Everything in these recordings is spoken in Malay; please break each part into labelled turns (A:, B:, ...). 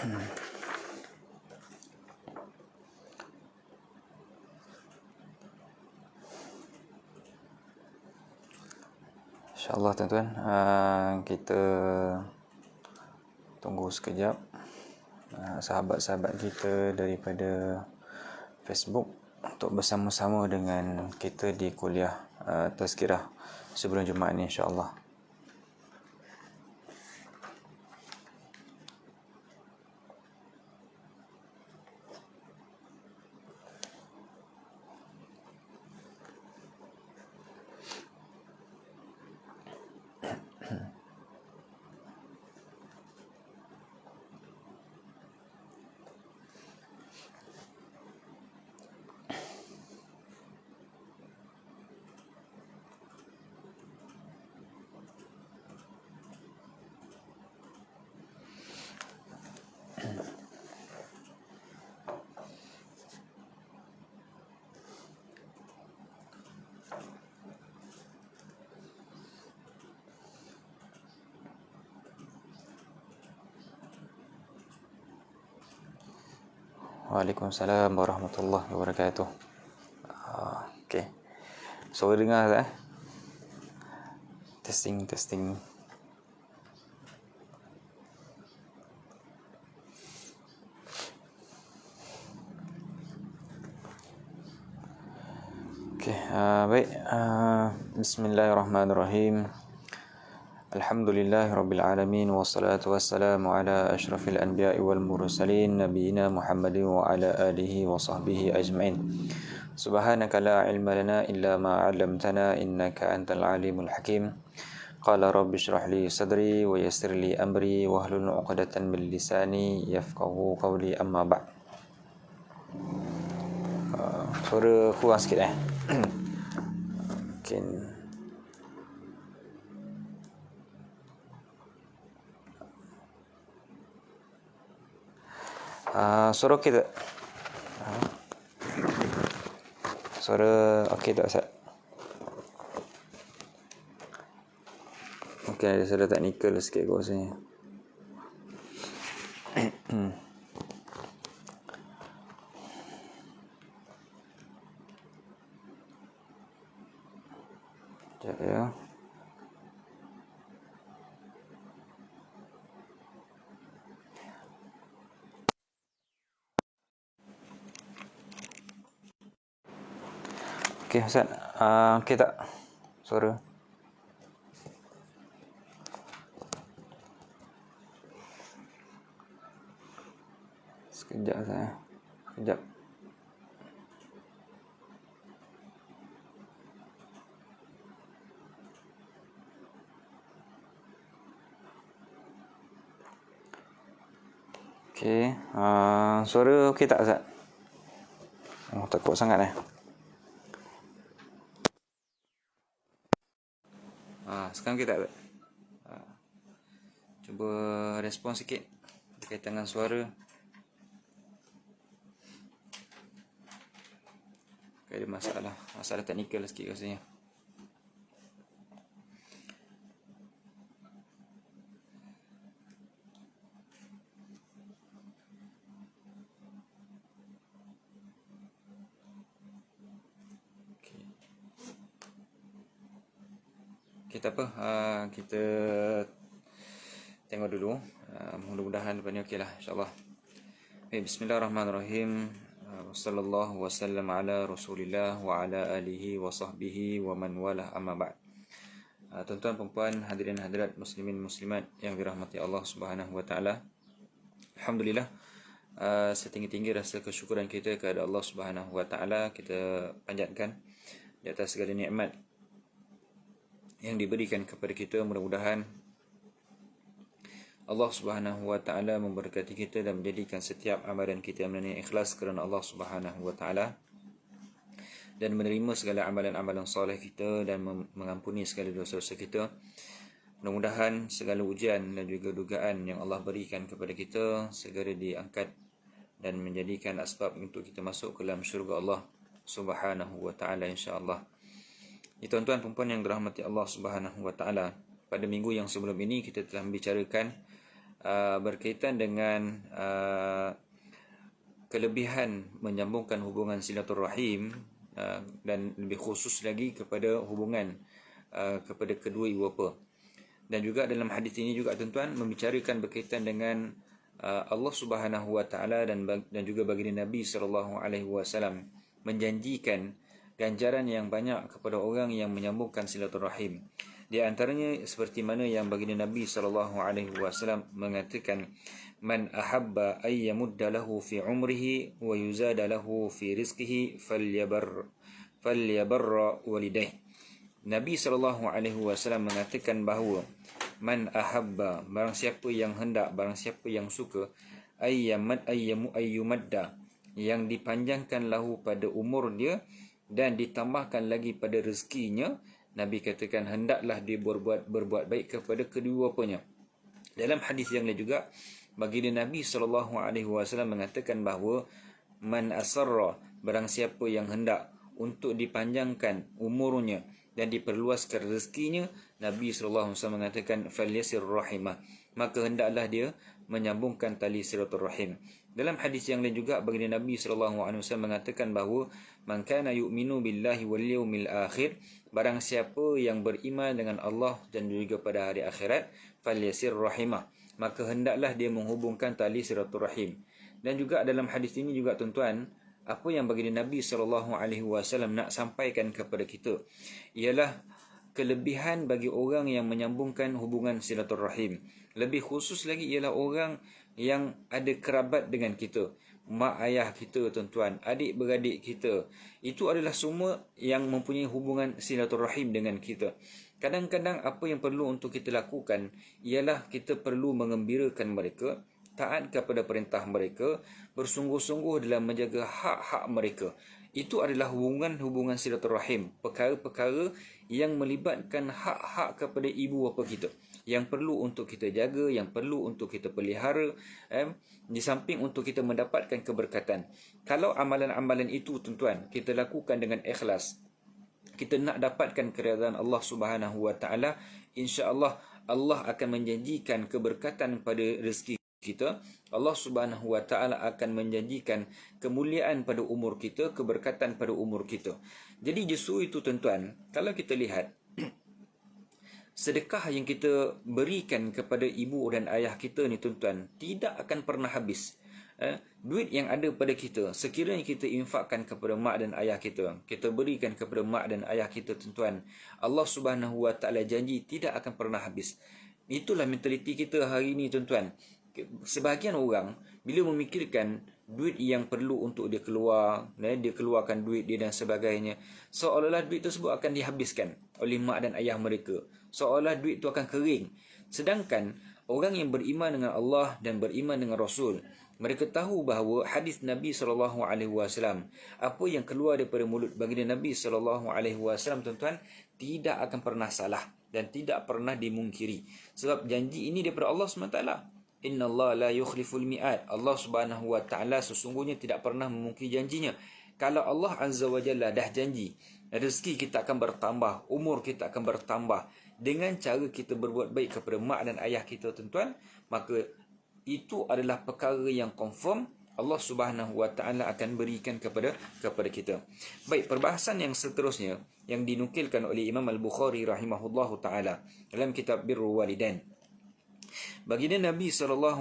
A: InsyaAllah tuan-tuan, kita tunggu sekejap sahabat-sahabat kita daripada Facebook untuk bersama-sama dengan kita di kuliah Tazkirah sebelum Jumaat ni, insyaAllah. Waalaikumsalam warahmatullahi wabarakatuh. Okey. Suara dengar tak? Testing. Okey, baik. Bismillahirrahmanirrahim. Alhamdulillahirabbil alamin wassalatu wassalamu ala asyrafil anbiya'i wal mursalin nabiyina Muhammadin wa ala alihi wa sahbihi ajma'in. Subhanaka la ilma lana illa ma 'allamtana innaka antal alimul hakim. Qala rabbi shrah li sadri wa yassir li amri wahlul 'uqdatan min lisani yafqahu qawli, amma ba'd. Suara kurang sikit mungkin suara okey tak? Suara okey tak, Ustaz? Mungkin ada salah teknikal sikit kot rasanya. Sekejap ya. Okey, Ustaz. Okey tak suara? Sekejap Ustaz. Sekejap. Okey. Suara okey tak, Ustaz? Takut sangat sekarang okey tak? Cuba respon sikit berkaitan dengan suara. Ada masalah teknikal sikit rasanya. Okey, tak apa. Kita tengok dulu. Mudah-mudahan lepas ni okeylah, insyaAllah. Bismillahirrahmanirrahim. Wassallallahu wasallam ala rasulillah wa ala alihi wa sahbihi wa man walah, amma ba'd. Tuan-tuan, perempuan, hadirin hadirat, muslimin muslimat yang dirahmati Allah Subhanahu wa taala. Alhamdulillah, setinggi-tinggi rasa kesyukuran kita kepada Allah Subhanahu wa taala kita panjatkan di atas segala nikmat yang diberikan kepada kita. Mudah-mudahan Allah Subhanahu wa taala memberkati kita dan menjadikan setiap amalan kita yang ikhlas kerana Allah Subhanahu wa taala, dan menerima segala amalan-amalan soleh kita dan mengampuni segala dosa-dosa kita. Mudah-mudahan segala ujian dan juga dugaan yang Allah berikan kepada kita segera diangkat dan menjadikan asbab untuk kita masuk ke dalam syurga Allah Subhanahu wa taala, insya-Allah. Tuan-tuan perempuan yang dirahmati Allah Subhanahu wa taala, pada minggu yang sebelum ini kita telah membicarakan berkaitan dengan kelebihan menyambungkan hubungan silaturahim, dan lebih khusus lagi kepada hubungan kepada kedua ibu bapa. Dan juga dalam hadis ini juga tuan-tuan membicarakan berkaitan dengan Allah Subhanahu wa taala dan juga baginda Nabi sallallahu alaihi wasallam menjanjikan ganjaran yang banyak kepada orang yang menyambungkan silaturahim. Di antaranya seperti mana yang baginda Nabi sallallahu alaihi wasallam mengatakan, man ahabba ay yamudda lahu fi umrihi wa yuzada lahu fi rizqihi falyabarra walidayh. Nabi SAW mengatakan bahawa man ahabba, barang siapa yang hendak, barang siapa yang suka, ayyumadda, yang dipanjangkan lahu pada umur dia dan ditambahkan lagi pada rezekinya, Nabi katakan hendaklah dia berbuat baik kepada kedua bapanya. Dalam hadis yang lain juga baginda Nabi SAW mengatakan bahawa man asarra, barang siapa yang hendak untuk dipanjangkan umurnya dan diperluaskan rezekinya, Nabi SAW mengatakan falyasir rahimah, maka hendaklah dia menyambungkan tali silaturahim. Dalam hadis yang lain juga baginda Nabi SAW mengatakan bahawa man kana yu'minu billahi wal yawmil akhir, barang siapa yang beriman dengan Allah dan juga pada hari akhirat, falyasir rahimah, maka hendaklah dia menghubungkan tali silaturahim. Dan juga dalam hadis ini juga tuan-tuan, apa yang baginda Nabi SAW nak sampaikan kepada kita ialah kelebihan bagi orang yang menyambungkan hubungan silaturahim. Lebih khusus lagi ialah orang yang ada kerabat dengan kita, mak ayah kita tuan-tuan, adik beradik kita, itu adalah semua yang mempunyai hubungan silaturahim dengan kita. Kadang-kadang apa yang perlu untuk kita lakukan ialah kita perlu mengembirakan mereka, taat kepada perintah mereka, bersungguh-sungguh dalam menjaga hak-hak mereka. Itu adalah hubungan silaturahim, perkara-perkara yang melibatkan hak-hak kepada ibu bapa kita, yang perlu untuk kita jaga, yang perlu untuk kita pelihara, di samping untuk kita mendapatkan keberkatan. Kalau amalan-amalan itu tuan-tuan kita lakukan dengan ikhlas, kita nak dapatkan keridhaan Allah Subhanahu wa taala, insya-Allah Allah akan menjanjikan keberkatan pada rezeki kita. Allah Subhanahu wa taala akan menjanjikan kemuliaan pada umur kita, keberkatan pada umur kita. Jadi justru itu tuan-tuan, kalau kita lihat sedekah yang kita berikan kepada ibu dan ayah kita ni tuan-tuan tidak akan pernah habis. Duit yang ada pada kita, sekiranya kita infakkan kepada mak dan ayah kita, kita berikan kepada mak dan ayah kita tuan-tuan, Allah Subhanahu wa taala janji tidak akan pernah habis. Itulah mentaliti kita hari ini tuan-tuan. Sebahagian orang bila memikirkan duit yang perlu untuk dia keluar, dia keluarkan duit dia dan sebagainya, seolah-olah duit tersebut akan dihabiskan oleh mak dan ayah mereka, seolah duit itu akan kering. Sedangkan orang yang beriman dengan Allah dan beriman dengan Rasul, mereka tahu bahawa hadis Nabi SAW, apa yang keluar daripada mulut baginda Nabi SAW tuan-tuan, tidak akan pernah salah dan tidak pernah dimungkiri. Sebab janji ini daripada Allah SWT. Inna Allah la yukhliful mi'ad. Allah Subhanahu wa taala sesungguhnya tidak pernah memungkiri janjinya. Kalau Allah Azza wa Jalla dah janji, rezeki kita akan bertambah, umur kita akan bertambah dengan cara kita berbuat baik kepada mak dan ayah kita tuan-tuan, maka itu adalah perkara yang confirm Allah Subhanahu wa taala akan berikan kepada kita. Baik, perbahasan yang seterusnya yang dinukilkan oleh Imam Al-Bukhari rahimahullahu taala dalam kitab Birrul Walidain. Baginda Nabi SAW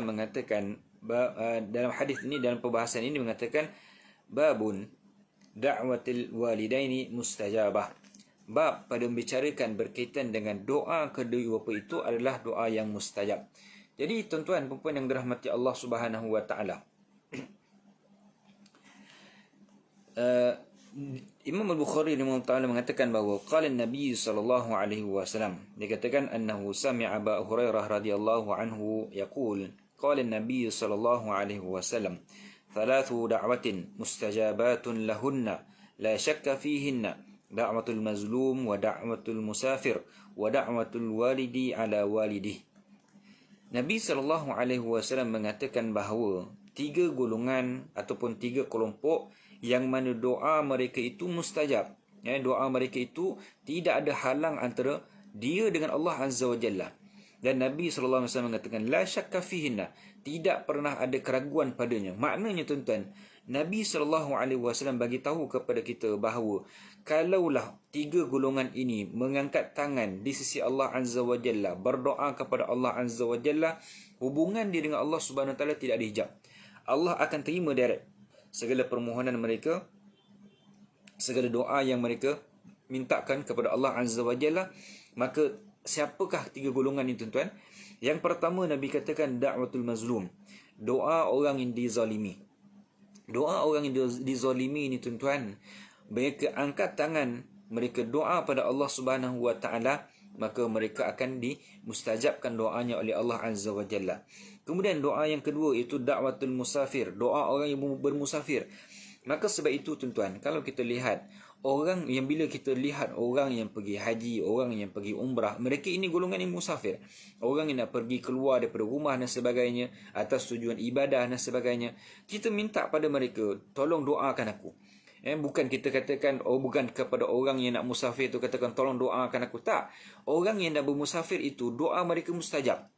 A: mengatakan dalam hadis ini, dalam perbahasan ini mengatakan babun da'watil walidaini mustajabah. Bab pada membicarakan berkaitan dengan doa kedua bapa itu adalah doa yang mustajab. Jadi tuan-tuan puan-puan yang dirahmati Allah Subhanahu wa taala, Imam Al-Bukhari rahimahullah mengatakan bahawa qala Nabi sallallahu alaihi wasallam, dikatakan annahu sami'a Abu Hurairah radhiyallahu anhu yaqul qala Nabi sallallahu alaihi wasallam thalathu da'watin mustajabatun lahunna la shakka fihinna da'watul mazlum wa da'watul musafir wa da'watul walidi ala walidih. Nabi sallallahu alaihi wasallam mengatakan bahawa tiga golongan ataupun tiga kelompok yang mana doa mereka itu mustajab. Doa mereka itu tidak ada halang antara dia dengan Allah Azza wa Jalla. Dan Nabi SAW mengatakan, la syakka fihinna, tidak pernah ada keraguan padanya. Maknanya tuan-tuan, Nabi SAW bagi tahu kepada kita bahawa kalaulah 3 golongan ini mengangkat tangan di sisi Allah Azza wa Jalla, berdoa kepada Allah Azza wa Jalla, hubungan dia dengan Allah Subhanahu Wa Taala tidak dihijab. Allah akan terima direct segala permohonan mereka, segala doa yang mereka mintakan kepada Allah Azza wa Jalla. Maka siapakah 3 golongan ini tuan-tuan? Yang pertama Nabi katakan da'watul mazlum, doa orang yang dizalimi. Doa orang yang dizalimi ini tuan-tuan, mereka angkat tangan, mereka doa pada Allah Subhanahu wa Taala, maka mereka akan dimustajabkan doanya oleh Allah Azza wa Jalla. Kemudian doa yang kedua itu da'watul musafir, doa orang yang bermusafir. Maka sebab itu tuan-tuan, kalau kita lihat orang yang, bila kita lihat orang yang pergi haji, orang yang pergi umrah, mereka ini golongan yang musafir. Orang yang nak pergi keluar daripada rumah dan sebagainya, atas tujuan ibadah dan sebagainya. Kita minta pada mereka, tolong doakan aku. Bukan kita katakan, bukan kepada orang yang nak musafir itu katakan, tolong doakan aku. Tak. Orang yang nak bermusafir itu, doa mereka mustajab.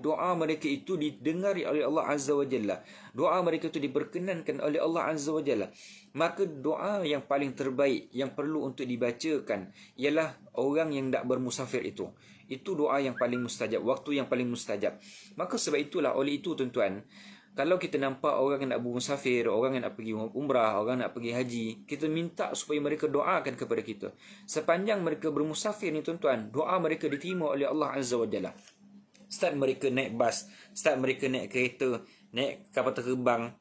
A: Doa mereka itu didengari oleh Allah Azza wa Jalla. Doa mereka itu diperkenankan oleh Allah Azza wa Jalla. Maka doa yang paling terbaik yang perlu untuk dibacakan ialah orang yang tak bermusafir itu. Itu doa yang paling mustajab, waktu yang paling mustajab. Maka sebab itulah, oleh itu tuan-tuan, kalau kita nampak orang yang nak bermusafir, orang yang nak pergi umrah, orang nak pergi haji, kita minta supaya mereka doakan kepada kita. Sepanjang mereka bermusafir ni tuan-tuan, doa mereka diterima oleh Allah Azza wa Jalla. Start mereka naik bas, start mereka naik kereta, naik kapal terbang,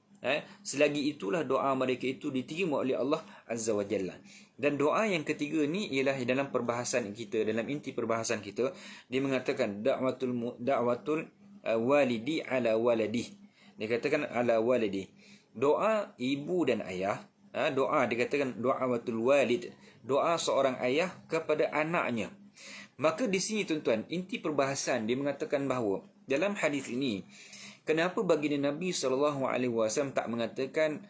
A: selagi itulah doa mereka itu diterima oleh Allah Azza wa Jalla. Dan doa yang ketiga ni ialah dalam perbahasan kita, dalam inti perbahasan kita, dia mengatakan da'watul walidi ala waladih. Dia katakan ala walidi, doa ibu dan ayah. Doa dikatakan da'watul walid, doa seorang ayah kepada anaknya. Maka di sini tuan-tuan, inti perbahasan dia mengatakan bahawa dalam hadis ini, kenapa baginda Nabi SAW tak mengatakan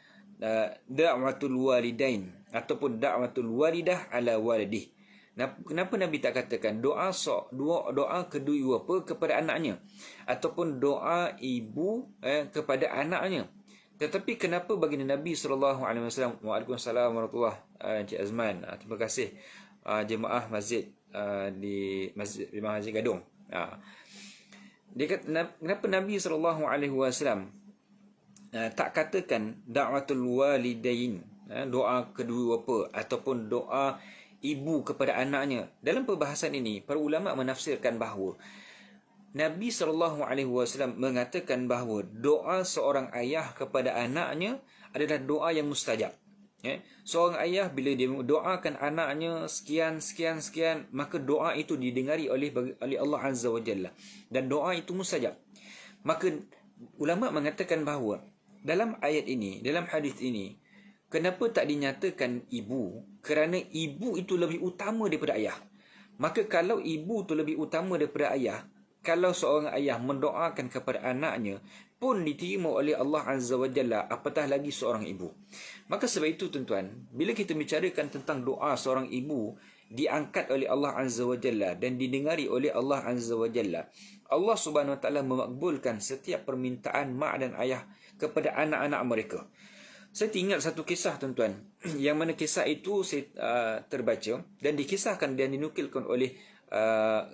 A: da'watul walidain ataupun da'watul walidah ala waladih? Kenapa Nabi tak katakan doa kedua apa kepada anaknya, ataupun doa ibu kepada anaknya? Tetapi kenapa baginda Nabi SAW, Waalaikumsalam warahmatullahi Encik Azman, terima kasih jemaah masjid di Masjid Gadong. Dia kata, kenapa Nabi SAW tak katakan da'watul walidain, doa kedua apa, ataupun doa ibu kepada anaknya? Dalam perbahasan ini, para ulama menafsirkan bahawa Nabi SAW mengatakan bahawa doa seorang ayah kepada anaknya adalah doa yang mustajab. Seorang ayah bila dia doakan anaknya sekian, maka doa itu didengari oleh Allah Azza wa Jalla, dan doa itu mustajab. Maka ulama mengatakan bahawa dalam ayat ini, dalam hadis ini, kenapa tak dinyatakan ibu? Kerana ibu itu lebih utama daripada ayah. Maka kalau ibu itu lebih utama daripada ayah, kalau seorang ayah mendoakan kepada anaknya pun diterima oleh Allah Azza wa Jalla, apatah lagi seorang ibu. Maka sebab itu tuan-tuan, bila kita bicarakan tentang doa seorang ibu diangkat oleh Allah Azza wa Jalla dan didengari oleh Allah Azza wa Jalla, Allah Subhanahu wa Taala memakbulkan setiap permintaan mak dan ayah kepada anak-anak mereka. Saya ingat satu kisah tuan-tuan, yang mana kisah itu saya terbaca dan dikisahkan dan dinukilkan oleh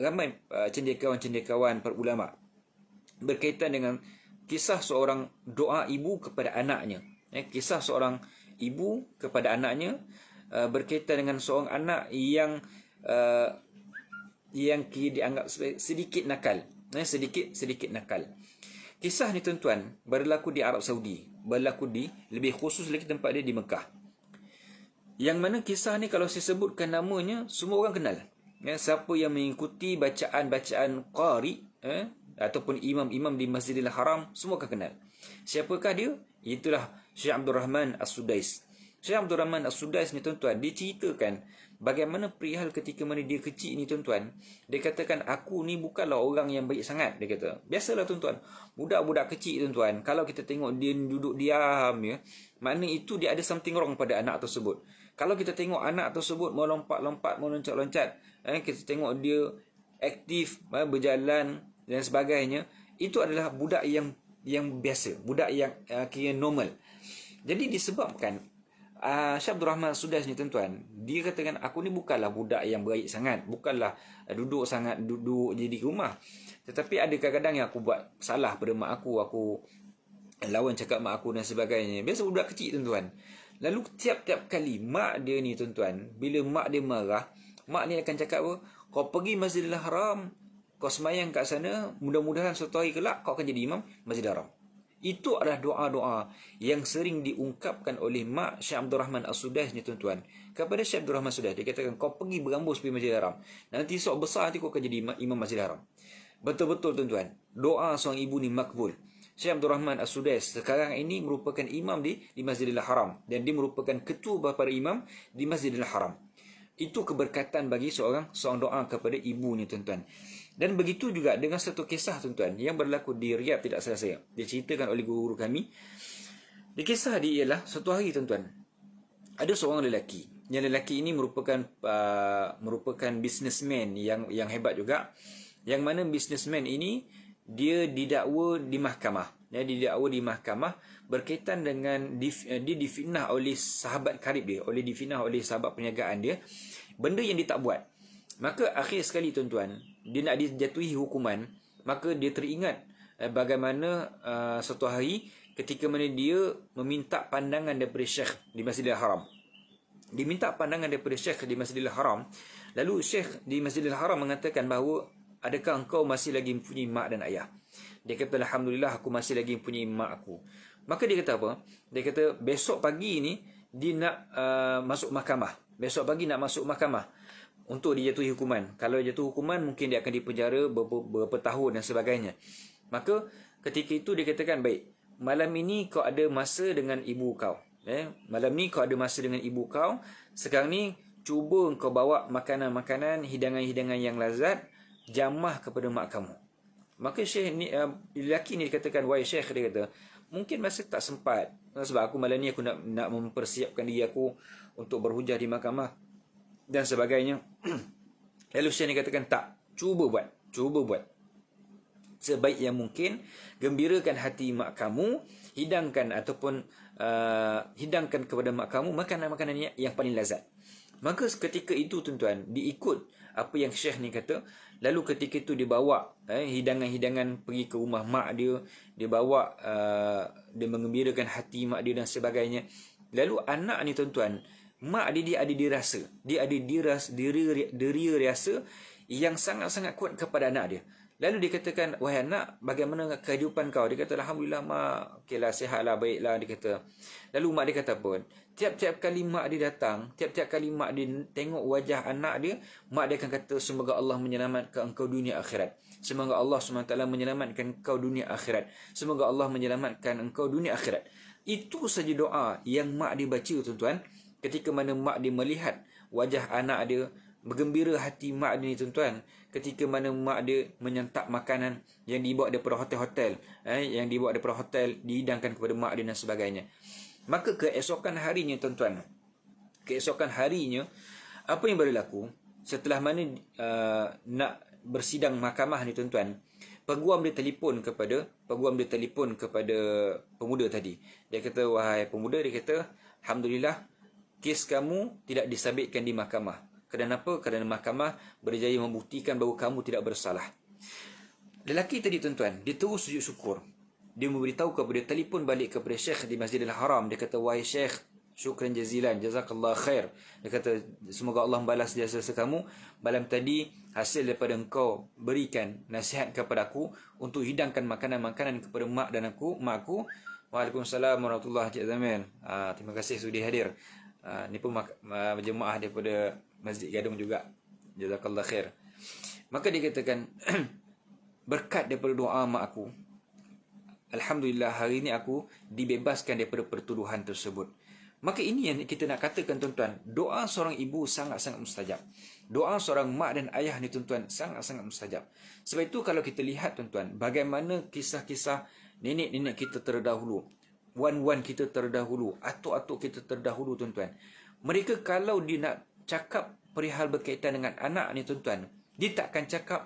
A: ramai cendekiawan-cendekiawan para ulama, berkaitan dengan kisah seorang doa ibu kepada anaknya. Kisah seorang ibu kepada anaknya berkaitan dengan seorang anak yang dianggap sedikit nakal, sedikit nakal. Kisah ni tuan-tuan berlaku di Arab Saudi, berlaku di, lebih khusus lagi tempat dia di Mekah. Yang mana kisah ni kalau saya sebutkan namanya, semua orang kenal. Siapa yang mengikuti bacaan-bacaan qari ataupun imam-imam di Masjidil Haram, semua akan kenal. Siapakah dia? Itulah Syekh Abdul Rahman As-Sudais. Syekh Abdul Rahman As-Sudais ni tuan-tuan, diceritakan bagaimana perihal ketika mana dia kecil ni tuan-tuan. Dia katakan, aku ni bukanlah orang yang baik sangat. Dia kata, biasalah tuan-tuan, budak-budak kecil tuan-tuan, kalau kita tengok dia duduk diam, makna itu dia ada something wrong pada anak tersebut. Kalau kita tengok anak tersebut melompat-lompat, meloncat-loncat, kita tengok dia aktif, berjalan, dan sebagainya, itu adalah budak yang biasa, budak yang kira normal. Jadi disebabkan Syekh Abdul Rahman Sudais ni tuan-tuan, dia katakan aku ni bukanlah budak yang baik sangat, bukanlah duduk je di rumah. Tetapi ada kadang-kadang yang aku buat salah pada mak aku lawan cakap mak aku dan sebagainya. Biasa budak kecil tuan-tuan. Lalu tiap-tiap kali mak dia ni tuan-tuan, bila mak dia marah, mak ni akan cakap apa? Kau pergi Masjidil Haram, kau semayang kat sana, mudah-mudahan suatu hari kelak kau akan jadi imam Masjidil Haram. Itu adalah doa-doa yang sering diungkapkan oleh mak Syekh Abdul Rahman As-Sudais ni tuan-tuan kepada Syekh Abdul Rahman Sudais. Dia katakan kau pergi berambus pergi Masjidil Haram. Nanti esok besar nanti kau akan jadi imam Masjidil Haram. Betul-betul tuan-tuan, doa seorang ibu ni makbul. Syekh Abdul Rahman As-Sudais sekarang ini merupakan imam di Masjidil Haram, dan dia merupakan ketua para imam di Masjidil Haram. Itu keberkatan bagi seorang doa kepada ibunya tuan-tuan. Dan begitu juga dengan satu kisah tuan-tuan yang berlaku di Riyadh tidak salah saya. Diceritakan oleh guru-guru kami. Di kisah dia ialah satu hari tuan-tuan, ada seorang lelaki. Yang lelaki ini merupakan businessman yang hebat juga. Yang mana businessman ini dia didakwa di mahkamah. Didakwa di mahkamah berkaitan dengan dia difitnah oleh sahabat karib dia, difitnah oleh sahabat perniagaan dia, benda yang dia tak buat. Maka akhir sekali tuan-tuan, dia nak dijatuhi hukuman. Maka dia teringat bagaimana satu hari ketika mana dia meminta pandangan daripada Syekh di Masjidil Haram. Dia minta pandangan daripada Syekh di Masjidil Haram. Lalu Syekh di Masjidil Haram mengatakan bahawa, adakah engkau masih lagi mempunyai mak dan ayah? Dia kata, alhamdulillah aku masih lagi mempunyai mak aku. Maka dia kata apa? Dia kata besok pagi ni dia nak masuk mahkamah. Besok pagi nak masuk mahkamah untuk dijatuhi hukuman. Kalau jatuh hukuman, mungkin dia akan dipenjara beberapa tahun dan sebagainya. Maka ketika itu dia katakan, baik, malam ini kau ada masa dengan ibu kau. Malam ni kau ada masa dengan ibu kau. Sekarang ni cuba kau bawa makanan-makanan, hidangan-hidangan yang lazat, jamah kepada mak kamu. Maka Syekh ni, lelaki ni dikatakan, wahai Syekh, dia kata, mungkin masa tak sempat. Sebab aku malam ni aku nak mempersiapkan diri aku untuk berhujah di mahkamah dan sebagainya. Lalu Syekh ni katakan, tak, cuba buat sebaik yang mungkin, gembirakan hati mak kamu, hidangkan kepada mak kamu makanan-makanan yang paling lazat. Maka ketika itu tuan-tuan, diikut apa yang Syekh ni kata. Lalu ketika itu dia bawa hidangan-hidangan pergi ke rumah mak dia. Dia bawa, dia mengembirakan hati mak dia dan sebagainya. Lalu anak ni tuan-tuan, mak dia ada dirasa. Dia ada deria rasa yang sangat-sangat kuat kepada anak dia. Lalu dia katakan, wahai anak, bagaimana kehidupan kau? Dia kata, alhamdulillah mak, okeylah, sihatlah, baiklah, dia kata. Lalu mak dia kata pun, tiap-tiap kali mak dia datang, tiap-tiap kali mak dia tengok wajah anak dia, mak dia akan kata, semoga Allah menyelamatkan engkau dunia akhirat. Semoga Allah SWT menyelamatkan engkau dunia akhirat. Semoga Allah menyelamatkan engkau dunia akhirat. Itu saja doa yang mak dia baca tuan-tuan. Ketika mana mak dia melihat wajah anak dia, bergembira hati mak dia ni tuan-tuan. Ketika mana mak dia menyantap makanan yang dibawa daripada hotel-hotel, yang dibawa daripada hotel, dihidangkan kepada mak dia dan sebagainya. Maka keesokan harinya tuan-tuan, apa yang berlaku setelah mana nak bersidang mahkamah ni tuan-tuan, peguam dia telefon kepada pemuda tadi. Dia kata, wahai pemuda, dia kata, alhamdulillah, kes kamu tidak disabitkan di mahkamah. Kenapa? Kerana mahkamah berjaya membuktikan bahawa kamu tidak bersalah. Lelaki tadi tuan-tuan, dia terus sujud syukur. Dia memberitahu kepada, telefon balik kepada Syekh di Masjidil Haram. Dia kata, wahai Syekh, syukran jazilan, jazakallah khair. Dia kata, semoga Allah membalas jasa kamu. Malam tadi, hasil daripada engkau berikan nasihat kepada aku untuk hidangkan makanan-makanan kepada mak aku. Waalaikumsalam warahmatullahi wabarakatuh. Terima kasih sudi hadir. Ni pun jemaah daripada Masjid Gadung juga. Jazakallah khair. Maka dia katakan, berkat daripada doa mak aku, alhamdulillah hari ini aku dibebaskan daripada pertuduhan tersebut. Maka ini yang kita nak katakan tuan-tuan, doa seorang ibu sangat-sangat mustajab. Doa seorang mak dan ayah ni tuan-tuan sangat-sangat mustajab. Sebab itu kalau kita lihat tuan-tuan, bagaimana kisah-kisah nenek-nenek kita terdahulu, wan-wan kita terdahulu, atuk-atuk kita terdahulu tuan-tuan. Mereka kalau dia nak cakap perihal berkaitan dengan anak ni tuan-tuan, Dia tak akan cakap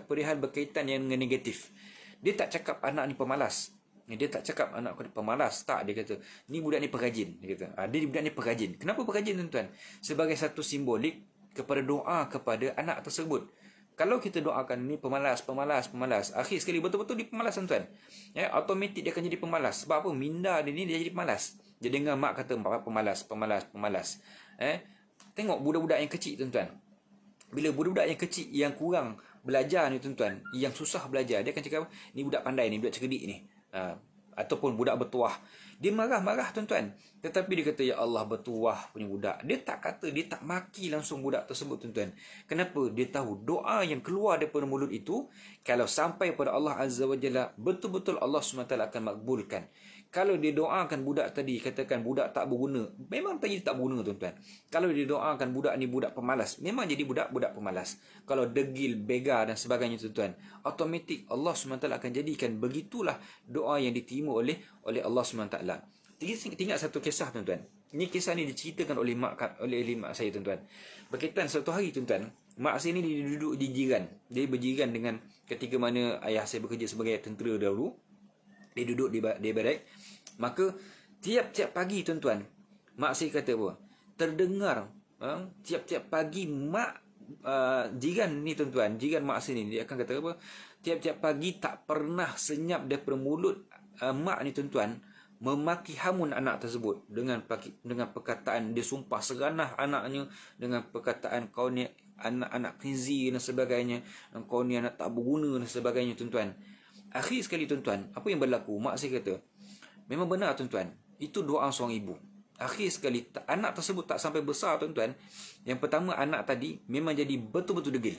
A: perihal berkaitan yang dengan negatif. Dia tak cakap anak ni pemalas. Dia tak cakap anak aku ni pemalas. Tak, dia kata, ni budak ni perajin. Dia kata, dia budak ni perajin. Kenapa perajin, tuan-tuan? Sebagai satu simbolik kepada doa kepada anak tersebut. Kalau kita doakan ni pemalas, akhir sekali betul-betul dia pemalas, tuan-tuan. Ya, automatik dia akan jadi pemalas. Sebab apa? Minda dia ni dia jadi pemalas. Dia dengar mak kata pemalas. Tengok budak-budak yang kecil, tuan-tuan. Bila budak-budak yang kecil yang kurang belajar ni, tuan-tuan, yang susah belajar, dia akan cakap, ni budak pandai ni, budak cerdik ni. Ataupun budak bertuah. Dia marah-marah, tuan-tuan. Tetapi dia kata, ya Allah, bertuah punya budak. Dia tak kata, dia tak maki langsung budak tersebut, tuan-tuan. Kenapa? Dia tahu doa yang keluar daripada mulut itu, kalau sampai pada Allah Azza wa Jalla, betul-betul Allah SWT akan makbulkan. Kalau dia doakan budak tadi, katakan budak tak berguna, memang tadi tak berguna, tuan-tuan. Kalau dia doakan budak ni budak pemalas, memang jadi budak-budak pemalas. Kalau degil, begar dan sebagainya, tuan-tuan, automatik Allah SWT akan jadikan begitulah doa yang diterima oleh Allah SWT. Ingat satu kisah, tuan-tuan. Ini kisah ni diceritakan oleh mak saya, tuan-tuan. Berkaitan satu hari, tuan-tuan, mak saya ni dia duduk di jiran. Dia berjiran dengan ketika mana ayah saya bekerja sebagai tentera dahulu. Dia duduk di barak. Maka tiap-tiap pagi, tuan-tuan, mak saya kata apa? Terdengar tiap-tiap pagi mak jiran ni, tuan-tuan, jiran mak saya ni, dia akan kata apa? Tiap-tiap pagi tak pernah senyap daripada mulut mak ni, tuan-tuan, memaki hamun anak tersebut dengan perkataan dia sumpah seganah anaknya, dengan perkataan kau ni anak khinzi dan sebagainya, kau ni anak tak berguna dan sebagainya, tuan-tuan. Akhir sekali, tuan-tuan, apa yang berlaku? Mak saya kata, memang benar, tuan-tuan, itu doa seorang ibu. Akhir sekali, anak tersebut tak sampai besar, tuan-tuan. Yang pertama, anak tadi memang jadi betul-betul degil.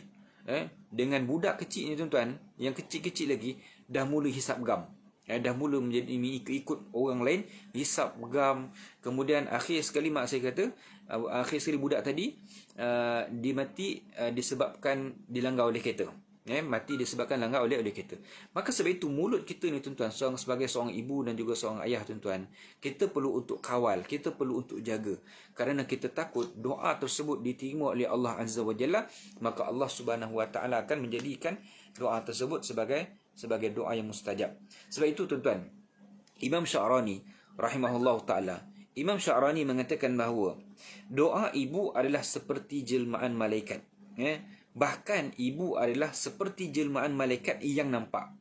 A: Dengan budak kecil ni, tuan-tuan, yang kecil-kecil lagi, dah mula hisap gam. Dah mula menjadi ikut orang lain, hisap gam. Kemudian akhir sekali mak saya kata, akhir sekali budak tadi dia mati disebabkan dilanggar oleh kereta. Mati disebabkan langgar oleh kereta. Maka sebab itu mulut kita ni, tuan-tuan, sebagai seorang ibu dan juga seorang ayah, tuan-tuan, kita perlu untuk kawal, kita perlu untuk jaga. Kerana kita takut doa tersebut diterima oleh Allah Azza wa Jalla, maka Allah Subhanahu wa Ta'ala akan menjadikan doa tersebut sebagai doa yang mustajab. Sebab itu, tuan-tuan, Imam Sya'rani rahimahullah ta'ala, Imam Sya'rani mengatakan bahawa doa ibu adalah seperti jelmaan malaikat. Bahkan ibu adalah seperti jelmaan malaikat yang nampak.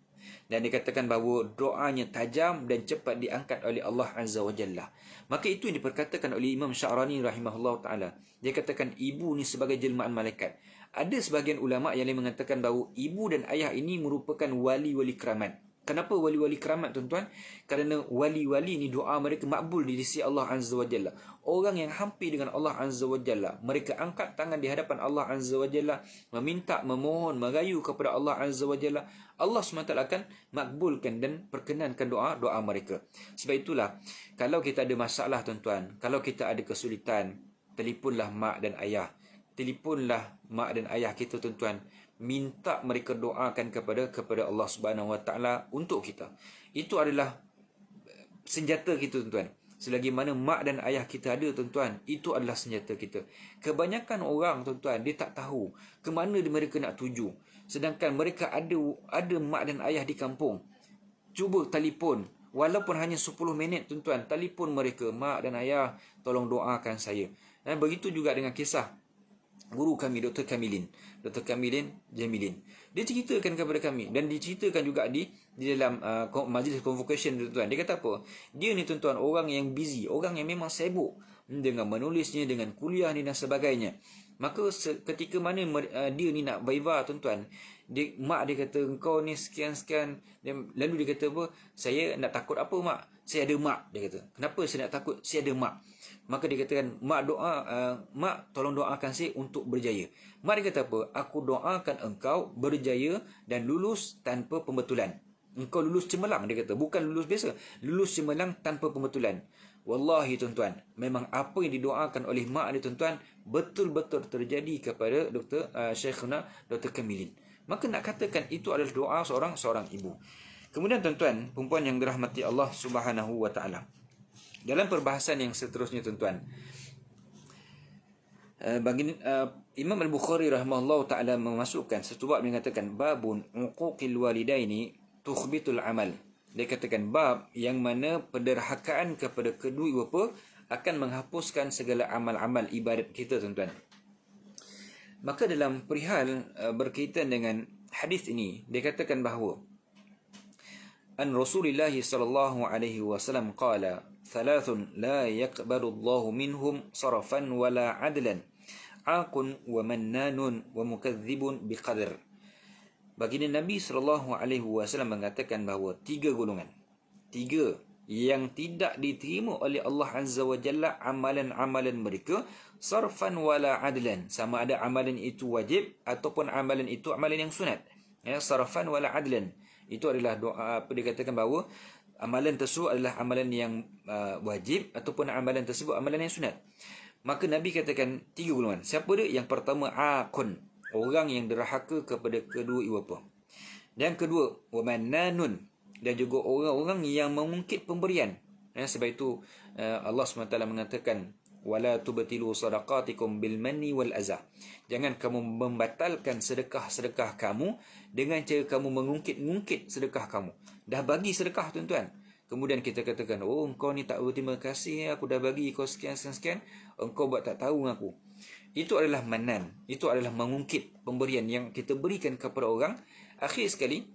A: Dan dikatakan bahawa doanya tajam dan cepat diangkat oleh Allah Azza wa Jalla. Maka itu yang diperkatakan oleh Imam Sya'rani rahimahullah ta'ala. Dia katakan ibu ni sebagai jelmaan malaikat. Ada sebahagian ulama' yang mengatakan bahawa ibu dan ayah ini merupakan wali-wali keramat. Kenapa wali-wali keramat, tuan-tuan? Kerana wali-wali ni doa mereka makbul di sisi Allah Azza wa Jalla. Orang yang hampir dengan Allah Azza wa Jalla, mereka angkat tangan di hadapan Allah Azza wa Jalla, meminta, memohon, merayu kepada Allah Azza wa Jalla. Allah SWT akan makbulkan dan perkenankan doa mereka. Sebab itulah, kalau kita ada masalah, tuan-tuan, kalau kita ada kesulitan, teleponlah mak dan ayah. Teleponlah mak dan ayah kita, tuan-tuan. Minta mereka doakan kepada Allah Subhanahu wa Ta'ala untuk kita. Itu adalah senjata kita, tuan-tuan. Selagi mana mak dan ayah kita ada, tuan-tuan, itu adalah senjata kita. Kebanyakan orang, tuan-tuan, dia tak tahu ke mana mereka nak tuju. Sedangkan mereka ada mak dan ayah di kampung. Cuba telefon, walaupun hanya 10 minit, tuan-tuan, telefon mereka, mak dan ayah, tolong doakan saya. Dan begitu juga dengan kisah guru kami, Dr. Kamilin Jamilin. Dia ceritakan kepada kami, dan diceritakan juga di dalam majlis convocation, tuan-tuan. Dia kata apa? Dia ni, tuan-tuan, orang yang busy, orang yang memang sibuk dengan menulisnya, dengan kuliah ni dan sebagainya. Maka ketika mana dia ni nak viva, tuan-tuan, mak dia kata, engkau ni sekian-sekian. Lalu dia kata apa? Saya nak takut apa, mak? Saya ada mak, dia kata. Kenapa saya nak takut? Saya ada mak. Maka dia katakan, mak tolong doakan saya untuk berjaya. Mak dia kata apa? Aku doakan engkau berjaya dan lulus tanpa pembetulan. Engkau lulus cemerlang, dia kata. Bukan lulus biasa. Lulus cemerlang tanpa pembetulan. Wallahi, tuan-tuan, memang apa yang didoakan oleh mak dia, tuan-tuan, betul-betul terjadi kepada Syekhuna Dr. Kamilin. Maka nak katakan itu adalah doa seorang ibu. Kemudian, tuan-tuan, perempuan yang dirahmati Allah Subhanahu wa Ta'ala, dalam perbahasan yang seterusnya, tuan-tuan, Imam Al-Bukhari rahimahullah ta'ala memasukkan satu bab yang mengatakan babun uquqil walidaini tukhbitul amal. Dia katakan bab yang mana penderhakaan kepada kedua ibu bapa akan menghapuskan segala amal-amal ibadat kita, tuan-tuan. Maka dalam perihal berkaitan dengan hadis ini, dia katakan bahawa an Rasulullah sallallahu alaihi wasallam qala thalathun la yaqbalu Allahu minhum sarafan wala adlan aqun wa mannanun wa mukadzibun biqadar. Baginda Nabi SAW mengatakan bahawa tiga golongan, tiga yang tidak diterima oleh Allah Azza wa Jalla amalan-amalan mereka, sarfan wala adlan, sama ada amalan itu wajib ataupun amalan itu amalan yang sunat. Ya, sarfan wala adlan, itu adalah doa, apa dikatakan bahawa amalan tersebut adalah amalan yang wajib ataupun amalan tersebut amalan yang sunat. Maka Nabi katakan tiga golongan. Siapa dia? Yang pertama aqun, orang yang derhaka kepada kedua ibu bapa. Dan kedua wamannanun, dan juga orang-orang yang mengungkit pemberian. Sebab itu Allah SWT mengatakan wala tubtilu sadaqatikum bil manni wal azah. Jangan kamu membatalkan sedekah-sedekah kamu dengan cara kamu mengungkit-ungkit sedekah kamu. Dah bagi sedekah, tuan-tuan, kemudian kita katakan, oh engkau ni tak berterima kasih, aku dah bagi kau sekian-sekian, engkau buat tak tahu aku. Itu adalah manan, itu adalah mengungkit pemberian yang kita berikan kepada orang. Akhir sekali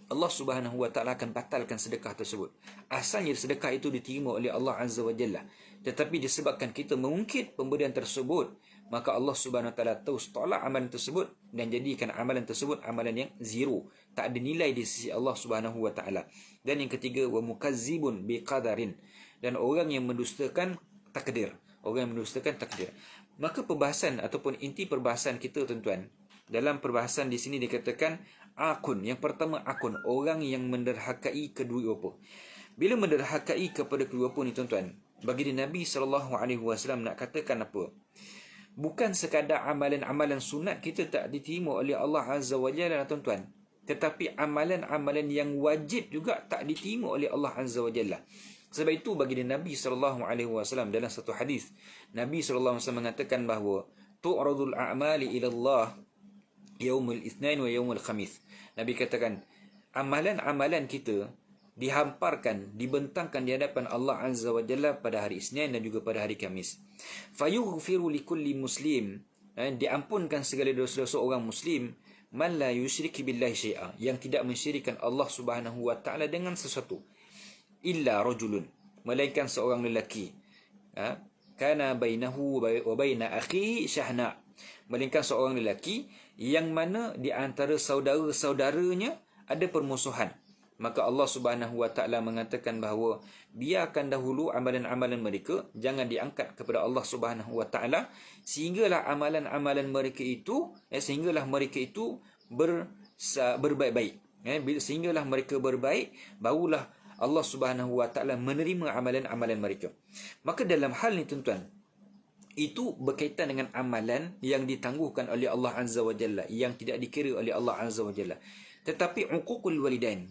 A: Allah Subhanahu wa taala akan batalkan sedekah tersebut. Asalnya sedekah itu diterima oleh Allah Azza wa Jalla, tetapi disebabkan kita mengungkit pemberian tersebut, maka Allah Subhanahu wa taala terus tolak amalan tersebut dan jadikan amalan tersebut amalan yang zero, tak ada nilai di sisi Allah Subhanahu wa taala. Dan yang ketiga wa mukazzibun biqadarin, dan orang yang mendustakan takdir, orang yang mendustakan takdir. Maka perbahasan ataupun inti perbahasan kita, tuan-tuan, dalam perbahasan di sini dikatakan akun. Yang pertama akun, orang yang menderhakai kedua bapa. Bila menderhakai kepada kedua bapa ni, tuan-tuan, bagi Nabi SAW nak katakan apa? Bukan sekadar amalan-amalan sunat kita tak diterima oleh Allah Azza wa Jalla, tuan-tuan, tetapi amalan-amalan yang wajib juga tak diterima oleh Allah Azza wa Jalla. Sebab itu bagi Nabi SAW dalam satu hadis, Nabi SAW mengatakan bahawa tu'radul a'mali ila Allah yaumul itsnain wa yaumul khamis. Nabi katakan amalan-amalan kita dihamparkan, dibentangkan di hadapan Allah Azza wa Jalla pada hari Isnin dan juga pada hari Khamis. Fayughfiru likulli muslim, diampunkan segala dosa-dosa orang muslim, man la yusyrik billahi syai'a, yang tidak mensyirikkan Allah Subhanahu wa taala dengan sesuatu, illa rajulun, melainkan seorang lelaki, kana bainahu wa baina akhi syahna, melainkan seorang lelaki yang mana di antara saudara-saudaranya ada permusuhan. Maka Allah Subhanahu wa taala mengatakan bahawa biarkan dahulu amalan-amalan mereka, jangan diangkat kepada Allah Subhanahu wa taala, sehinggalah amalan-amalan mereka itu berbaik-baik. Sehinggalah mereka berbaik, barulah Allah Subhanahu wa taala menerima amalan-amalan mereka. Maka dalam hal ni, tuan-tuan, itu berkaitan dengan amalan yang ditangguhkan oleh Allah Azza wa Jalla, yang tidak dikira oleh Allah Azza wa Jalla. Tetapi uququl walidain,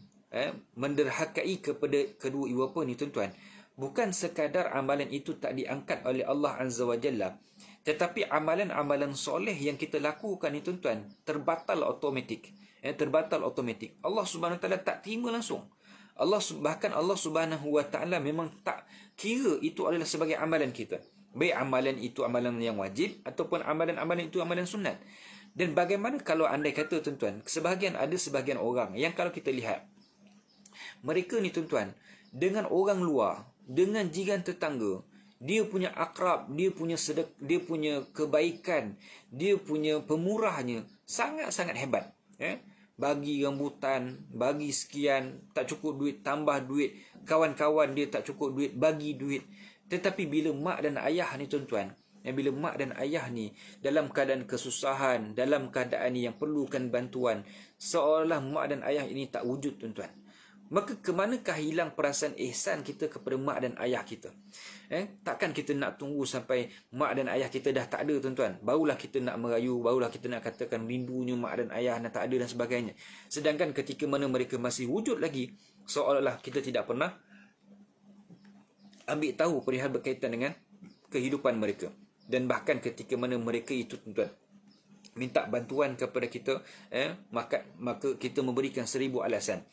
A: menderhakai kepada kedua ibu bapa ni, tuan-tuan, bukan sekadar amalan itu tak diangkat oleh Allah Azza wa Jalla, tetapi amalan-amalan soleh yang kita lakukan ni, tuan-tuan, terbatal automatik. Terbatal automatik. Allah Subhanahu wa taala tak terima langsung. Bahkan Allah Subhanahu wa taala memang tak kira itu adalah sebagai amalan kita. Baik amalan itu amalan yang wajib ataupun amalan-amalan itu amalan sunat. Dan bagaimana kalau andai kata, tuan-tuan, ada sebahagian orang yang kalau kita lihat, mereka ni, tuan-tuan, dengan orang luar, dengan jiran tetangga, dia punya akrab, dia punya kebaikan, dia punya pemurahnya sangat-sangat hebat. Bagi rambutan, bagi sekian, tak cukup duit, tambah duit. Kawan-kawan dia tak cukup duit, bagi duit. Tetapi bila mak dan ayah ni, tuan-tuan, bila mak dan ayah ni dalam keadaan kesusahan, dalam keadaan ni yang perlukan bantuan, seolah mak dan ayah ini tak wujud, tuan-tuan. Maka kemanakah hilang perasaan ihsan kita kepada mak dan ayah kita? Takkan kita nak tunggu sampai mak dan ayah kita dah tak ada, tuan-tuan, barulah kita nak merayu, barulah kita nak katakan rindunya mak dan ayah dah tak ada dan sebagainya. Sedangkan ketika mana mereka masih wujud lagi, seolah-olah kita tidak pernah ambil tahu perihal berkaitan dengan kehidupan mereka. Dan bahkan ketika mana mereka itu tuan-tuan minta bantuan kepada kita, maka kita memberikan 1000 alasan.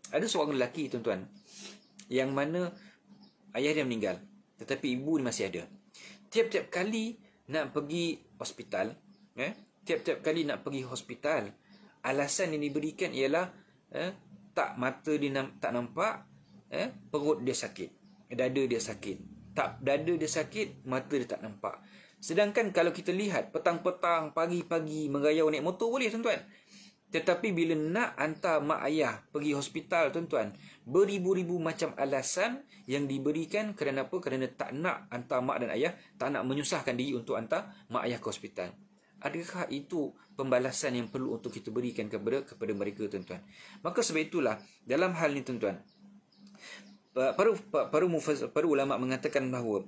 A: Ada seorang lelaki tuan-tuan yang mana ayah dia meninggal tetapi ibu dia masih ada. Tiap-tiap kali nak pergi hospital, tiap-tiap kali nak pergi hospital, alasan yang diberikan ialah tak, mata dia tak nampak, perut dia sakit, dada dia sakit. Tak, dada dia sakit, mata dia tak nampak. Sedangkan kalau kita lihat petang-petang, pagi-pagi merayau naik motor boleh tuan-tuan. Tetapi bila nak hantar mak ayah pergi hospital tuan-tuan, beribu-ribu macam alasan yang diberikan. Kerana apa? Kerana tak nak hantar mak dan ayah, tak nak menyusahkan diri untuk hantar mak ayah ke hospital. Adakah itu pembalasan yang perlu untuk kita berikan kepada mereka tuan-tuan? Maka sebab itulah dalam hal ni tuan-tuan, para ulama mengatakan bahawa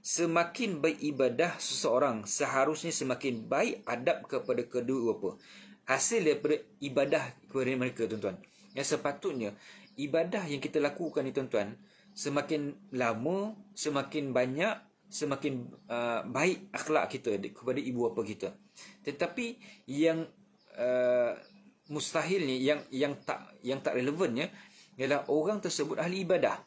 A: semakin beribadah seseorang, seharusnya semakin baik adab kepada kedua apa? Hasil daripada ibadah kepada mereka tuan-tuan. Yang sepatutnya ibadah yang kita lakukan ni tuan-tuan, semakin lama, semakin banyak, semakin baik akhlak kita kepada ibu bapa kita. Tetapi yang mustahilnya, yang tak relevannya ialah orang tersebut ahli ibadah,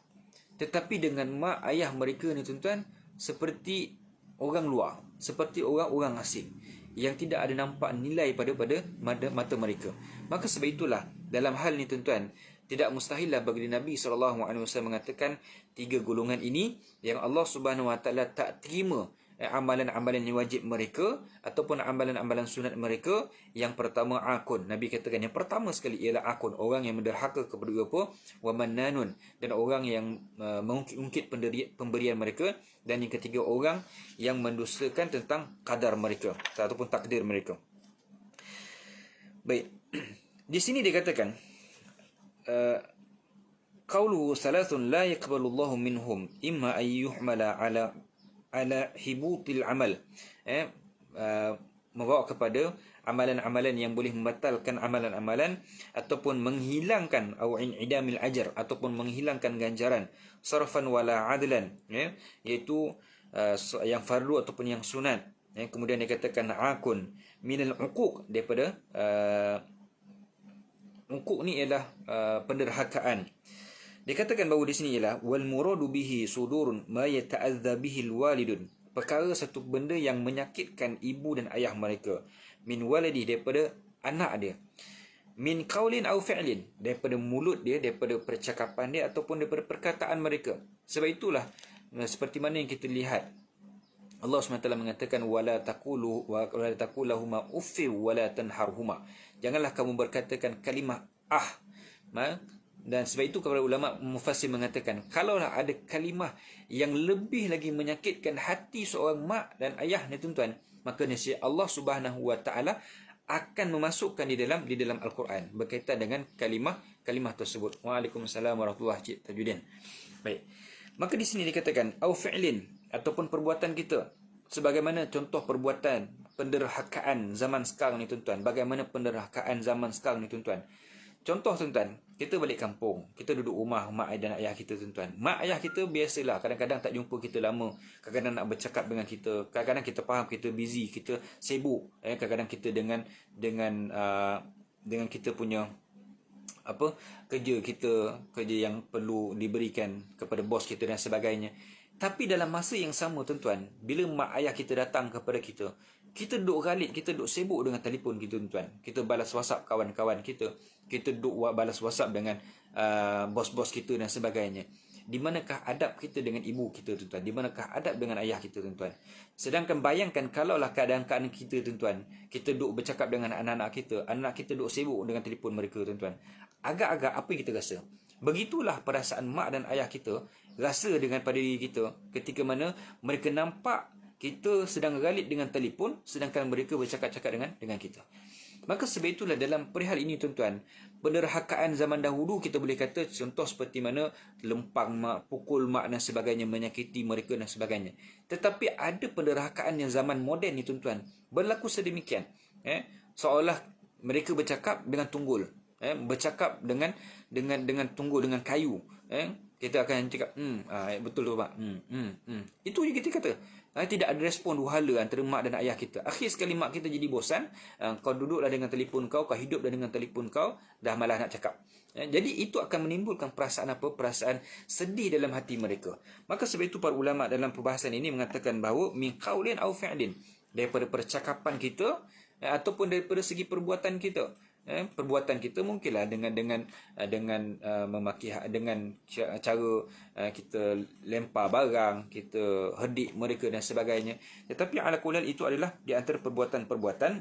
A: tetapi dengan mak ayah mereka ni tuan-tuan seperti orang luar, seperti orang-orang asing yang tidak ada nampak nilai pada mata mereka. Maka sebab itulah dalam hal ni tuan-tuan, tidak mustahillah bagi Nabi SAW mengatakan 3 golongan ini yang Allah Subhanahu Wa Taala tak terima amalan-amalan yang wajib mereka ataupun amalan-amalan sunat mereka. Yang pertama akun. Nabi katakan yang pertama sekali ialah akun, orang yang menderhaka kepada apa? Wa mannanun, dan orang yang mengungkit pemberian mereka. Dan yang ketiga, orang yang mendustakan tentang qadar mereka ataupun takdir mereka. Baik. Di sini dikatakan qauluhu salasun la yaqbalullahu minhum imma ay yuhmala ala hibutil amal, membawa kepada amalan-amalan yang boleh membatalkan amalan-amalan ataupun menghilangkan au idamil ajr, ataupun menghilangkan ganjaran, sarfan wala adlan, iaitu yang fardu ataupun yang sunat. Kemudian dikatakan akun minal uquq, daripada uquq ni ialah penderhakaan. Dikatakan bahawa di sini ialah wal muradu bihi sudurun ma yata'adza bihi alwalidun, perkara satu benda yang menyakitkan ibu dan ayah mereka, min waladi, daripada anak dia, min qaulin au fi'lin, daripada mulut dia, daripada percakapan dia ataupun daripada perkataan mereka. Sebab itulah seperti mana yang kita lihat Allah SWT mengatakan wala taqulahuma uffi wala tanharhuma, janganlah kamu berkatakan kalimah dan sebab itu kepada ulama mufassir mengatakan kalaulah ada kalimah yang lebih lagi menyakitkan hati seorang mak dan ayah ni tuan-tuan, maka nescaya Allah Subhanahu Wa Taala akan memasukkan di dalam Al-Quran berkaitan dengan kalimah tersebut. Waalaikumsalam warahmatullahi wabarakatuh. Baik. Maka di sini dikatakan au fi'lin, ataupun perbuatan kita, sebagaimana contoh perbuatan penderhakaan zaman sekarang ni tuan-tuan. Bagaimana penderhakaan zaman sekarang ni tuan-tuan? Contoh tuan-tuan, kita balik kampung, kita duduk rumah mak dan ayah kita tuan-tuan. Mak ayah kita biasalah kadang-kadang tak jumpa kita lama, kadang-kadang nak bercakap dengan kita, kadang-kadang kita faham kita busy, kita sibuk, kadang-kadang kita dengan kita punya kerja yang perlu diberikan kepada bos kita dan sebagainya. Tapi dalam masa yang sama tuan-tuan, bila mak ayah kita datang kepada kita, kita duduk galit, kita duduk sibuk dengan telefon kita tuan-tuan. Kita balas WhatsApp kawan-kawan kita, kita duduk balas WhatsApp dengan bos-bos kita dan sebagainya. Di manakah adab kita dengan ibu kita tuan-tuan? Di manakah adab dengan ayah kita tuan-tuan? Sedangkan bayangkan kalaulah keadaan kita tuan-tuan, kita duduk bercakap dengan anak-anak kita duduk sibuk dengan telefon mereka tuan-tuan. Agak-agak apa yang kita rasa? Begitulah perasaan mak dan ayah kita rasa dengan pada diri kita ketika mana mereka nampak kita sedang galit dengan telefon sedangkan mereka bercakap-cakap dengan kita. Maka sebab itulah dalam perihal ini tuan-tuan, penderhakaan zaman dahulu kita boleh kata contoh seperti mana lempang mak, pukul mak dan sebagainya, menyakiti mereka dan sebagainya. Tetapi ada penderhakaan yang zaman moden ni tuan-tuan berlaku sedemikian, seolah mereka bercakap dengan tunggul, bercakap dengan dengan tunggu dengan kayu. Kita akan cakap, betul tu Pak. Itu je kita kata. Tidak ada respon dua hala antara mak dan ayah kita. Akhir sekali mak kita jadi bosan. Kau duduklah dengan telefon kau hiduplah dengan telefon kau, dah malas nak cakap. Jadi itu akan menimbulkan perasaan apa? Perasaan sedih dalam hati mereka. Maka sebab itu para ulama dalam perbahasan ini mengatakan bahawa min qaulin aw fi'lin, daripada percakapan kita ataupun daripada segi perbuatan kita. Perbuatan kita mungkinlah dengan memaki, dengan cara kita lempar barang, kita herdik mereka dan sebagainya. Tetapi ala kulal itu adalah di antara perbuatan-perbuatan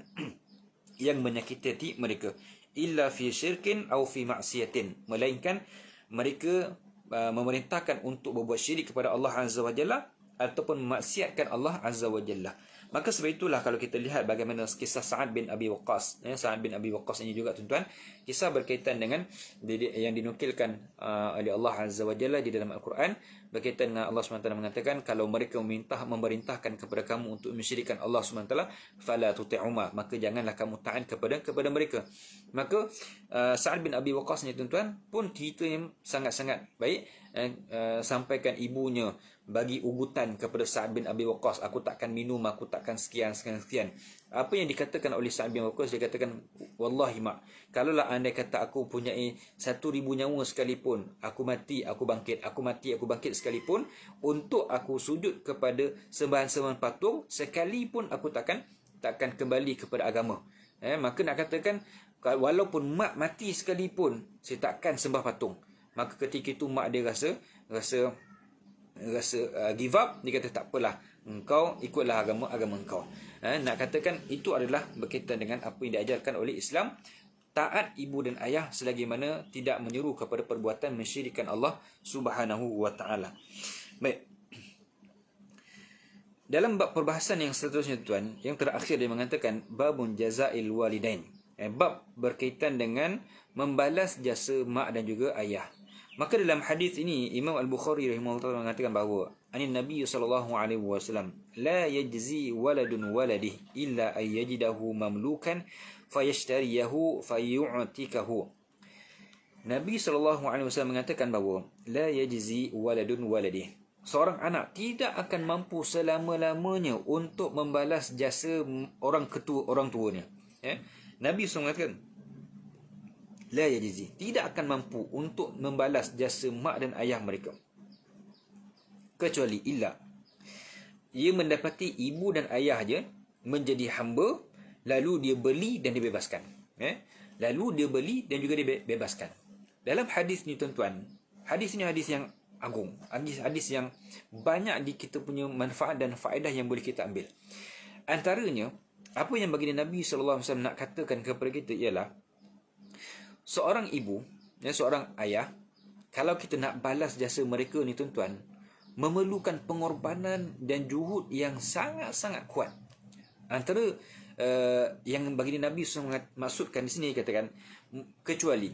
A: yang menyakiti hati mereka. Illa fi syirkin aw fi maksiatin, melainkan mereka memerintahkan untuk berbuat syirik kepada Allah Azza wa Jalla ataupun memaksiatkan Allah Azza wa Jalla. Maka sebab itulah kalau kita lihat bagaimana kisah Sa'ad bin Abi Waqqas. Sa'ad bin Abi Waqqas ini juga tuan-tuan, kisah berkaitan dengan yang dinukilkan oleh Allah Azza wa Jalla di dalam Al-Quran, berkaitan dengan Allah SWT mengatakan, kalau mereka memerintahkan kepada kamu untuk mensyirikkan Allah SWT, fala tuti'uma, maka janganlah kamu taat kepada mereka. Maka Sa'ad bin Abi Waqqas ni tuan-tuan pun cerita yang sangat-sangat baik. Sampaikan ibunya bagi ugutan kepada Sa'ad bin Abi Waqqas, aku takkan minum, aku takkan sekian. Apa yang dikatakan oleh Sa'ad bin Abi Waqqas, dia katakan, wallahi mak, kalaulah andai kata aku punyai 1,000 nyawa sekalipun, aku mati, aku bangkit, aku mati, aku bangkit sekalipun, untuk aku sujud kepada sembahan-sembahan patung, sekalipun aku takkan kembali kepada agama. Maka nak katakan, walaupun mak mati sekalipun, saya takkan sembah patung. Maka ketika itu mak dia rasa give up. Dia kata, tak apalah, engkau ikutlah agama engkau. Nak katakan itu adalah berkaitan dengan apa yang diajarkan oleh Islam. Taat ibu dan ayah selagi mana tidak menyuruh kepada perbuatan mensyirikkan Allah Subhanahu wa taala. Baik. Dalam bab perbahasan yang seterusnya tuan, yang terakhir dia mengatakan babun jazail walidain. Bab berkaitan dengan membalas jasa mak dan juga ayah. Maka dalam hadis ini Imam Al-Bukhari rahimahullah mengatakan bahawa anin Nabi sallallahu alaihi wasallam la yajzi waladun waladih illa ay yajidahu mamlukan fayashtariyahu fayu'tikahu. Nabi sallallahu alaihi wasallam mengatakan bahawa la yajzi waladun waladih, seorang anak tidak akan mampu selama-lamanya untuk membalas jasa orang tuanya. Nabi SAW mengatakan la yajzi, tidak akan mampu untuk membalas jasa mak dan ayah mereka, kecuali illa ia mendapati ibu dan ayah je menjadi hamba, lalu dia beli dan dibebaskan. Lalu dia beli dan juga dibebaskan. Dalam hadis ni tuan-tuan, hadis ni hadis yang agung, hadis yang banyak di kita punya manfaat dan faedah yang boleh kita ambil. Antaranya, apa yang baginda Nabi SAW nak katakan kepada kita ialah, seorang ibu, seorang ayah, kalau kita nak balas jasa mereka ni tuan-tuan, memerlukan pengorbanan dan juhud yang sangat-sangat kuat. Antara yang baginda Nabi SAW maksudkan di sini, katakan kecuali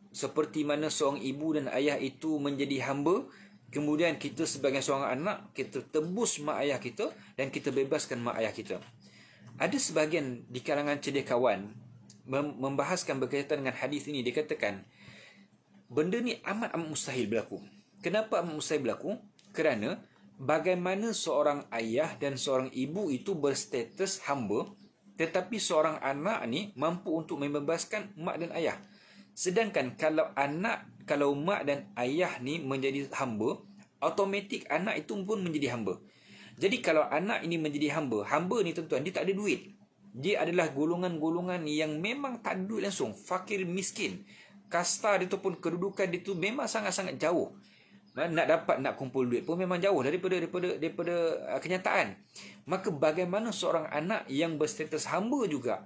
A: seperti mana seorang ibu dan ayah itu menjadi hamba, kemudian kita sebagai seorang anak, kita tebus mak ayah kita dan kita bebaskan mak ayah kita. Ada sebahagian di kalangan cendekiawan membahaskan berkaitan dengan hadis ini. Dia katakan benda ni amat mustahil berlaku. Kenapa amat mustahil berlaku? Kerana bagaimana seorang ayah dan seorang ibu itu berstatus hamba, tetapi seorang anak ni mampu untuk membebaskan mak dan ayah. Sedangkan kalau mak dan ayah ni menjadi hamba, automatik anak itu pun menjadi hamba. Jadi kalau anak ini menjadi hamba ni tuan-tuan, dia tak ada duit. Dia adalah golongan-golongan yang memang tak ada duit langsung, fakir miskin. Kasta dia tu pun, kedudukan dia tu memang sangat-sangat jauh. Nak kumpul duit pun memang jauh daripada kenyataan. Maka bagaimana seorang anak yang berstatus hamba juga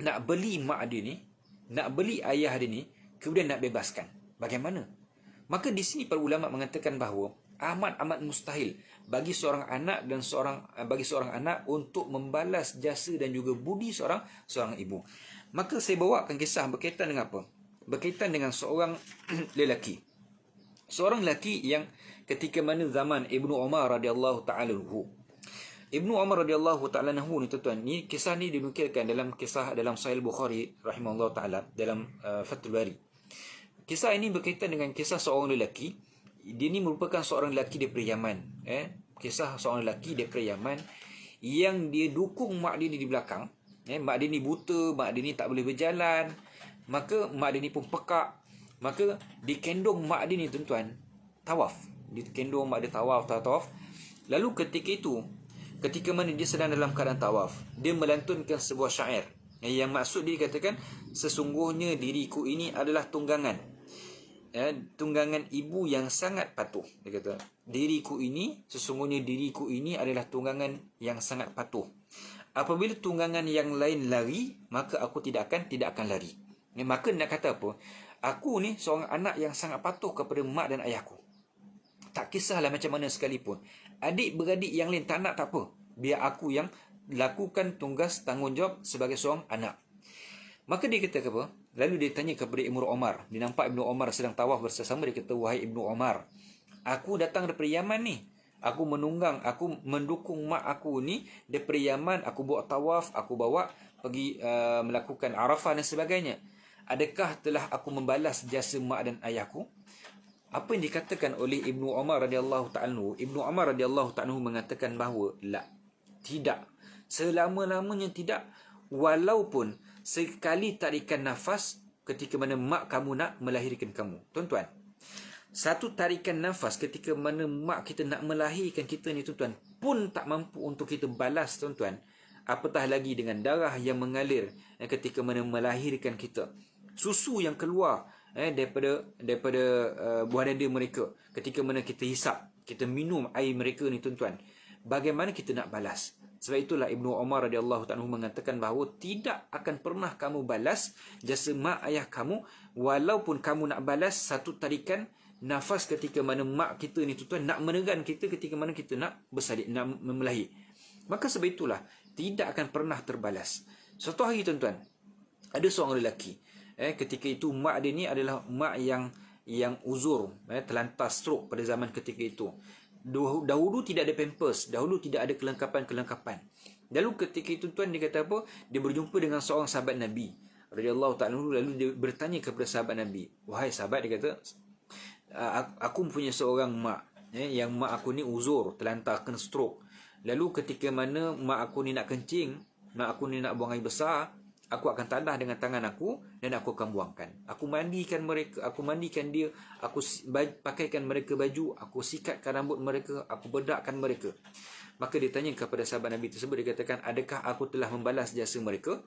A: nak beli mak dia ni, nak beli ayah dia ni, kemudian nak bebaskan? Bagaimana? Maka di sini para ulama mengatakan bahawa amat mustahil bagi seorang anak untuk membalas jasa dan juga budi seorang ibu. Maka saya bawakan kisah berkaitan dengan apa? Berkaitan dengan seorang lelaki. Seorang lelaki yang ketika mana zaman Ibnu Umar radhiyallahu ta'ala anhu, Ibnu Umar radhiyallahu taala anhu ni tuan-tuan, ni kisah ni dinukilkan dalam kisah dalam Sahih Bukhari rahimahullah taala dalam Fathul Bari. Kisah ini berkaitan dengan kisah seorang lelaki. Dia ni merupakan seorang lelaki daripada Yaman. Kisah seorang lelaki daripada Yaman yang dia dukung mak dia ni di belakang. Mak dia ni buta, mak dia ni tak boleh berjalan. Maka mak dia ni pun pekak. Maka dikendong mak dia ni tuan-tuan tawaf. Dikendong mak dia tawaf. Lalu ketika mana dia sedang dalam keadaan tawaf, dia melantunkan sebuah syair. Yang maksud dia katakan, sesungguhnya diriku ini adalah tunggangan. Tunggangan ibu yang sangat patuh. Dia kata, sesungguhnya diriku ini adalah tunggangan yang sangat patuh. Apabila tunggangan yang lain lari, maka aku tidak akan lari. Maka nak kata apa? Aku ni seorang anak yang sangat patuh kepada mak dan ayahku. Tak kisahlah macam mana sekalipun. Adik-beradik yang lain tak nak, tak apa. Biar aku yang lakukan tugas tanggungjawab sebagai seorang anak. Maka dia kata apa? Lalu dia tanya kepada Ibnu Umar. Dia nampak Ibnu Umar sedang tawaf bersama. Dia kata, wahai Ibnu Umar, aku datang daripada Yaman ni. Aku mendukung mak aku ni daripada Yaman. Aku buat tawaf, aku bawa pergi melakukan Arafah dan sebagainya. Adakah telah aku membalas jasa mak dan ayahku? Apa yang dikatakan oleh Ibnu Umar radhiyallahu ta'ala anhu? Ibnu Umar radhiyallahu ta'ala anhu mengatakan bahawa tidak. Selama-lamanya tidak. Walaupun sekali tarikan nafas ketika mana mak kamu nak melahirkan kamu. Tuan-tuan, satu tarikan nafas ketika mana mak kita nak melahirkan kita ni tuan-tuan pun tak mampu untuk kita balas tuan-tuan. Apatah lagi dengan darah yang mengalir ketika mana melahirkan kita. Susu yang keluar daripada buah dada mereka ketika mana kita hisap, kita minum air mereka ni tuan-tuan. Bagaimana kita nak balas? Sebab itulah Ibnu Umar radhiyallahu ta'ala mengatakan bahawa tidak akan pernah kamu balas jasa mak ayah kamu, walaupun kamu nak balas satu tarikan nafas ketika mana mak kita ni tuan-tuan nak menegan kita ketika mana kita nak bersalin, nak melahir. Maka sebab itulah tidak akan pernah terbalas. Suatu hari tuan-tuan, ada seorang lelaki, ketika itu mak dia ni adalah mak yang uzur, terlantar stroke pada zaman ketika itu. Dahulu tidak ada pampers, dahulu tidak ada kelengkapan-kelengkapan. Lalu ketika itu tuan, dia kata apa? Dia berjumpa dengan seorang sahabat Nabi radhiyallahu ta'ala, lalu dia bertanya kepada sahabat Nabi, wahai sahabat, dia kata, aku punya seorang mak, yang mak aku ni uzur, terlantar, kena stroke. Lalu ketika mana mak aku ni nak kencing, mak aku ni nak buang air besar, aku akan tandah dengan tangan aku dan aku akan buangkan. Aku mandikan mereka, aku mandikan dia, aku pakaikan mereka baju, aku sikatkan rambut mereka, aku bedakkan mereka. Maka dia tanya kepada sahabat Nabi tersebut, dia katakan, adakah aku telah membalas jasa mereka?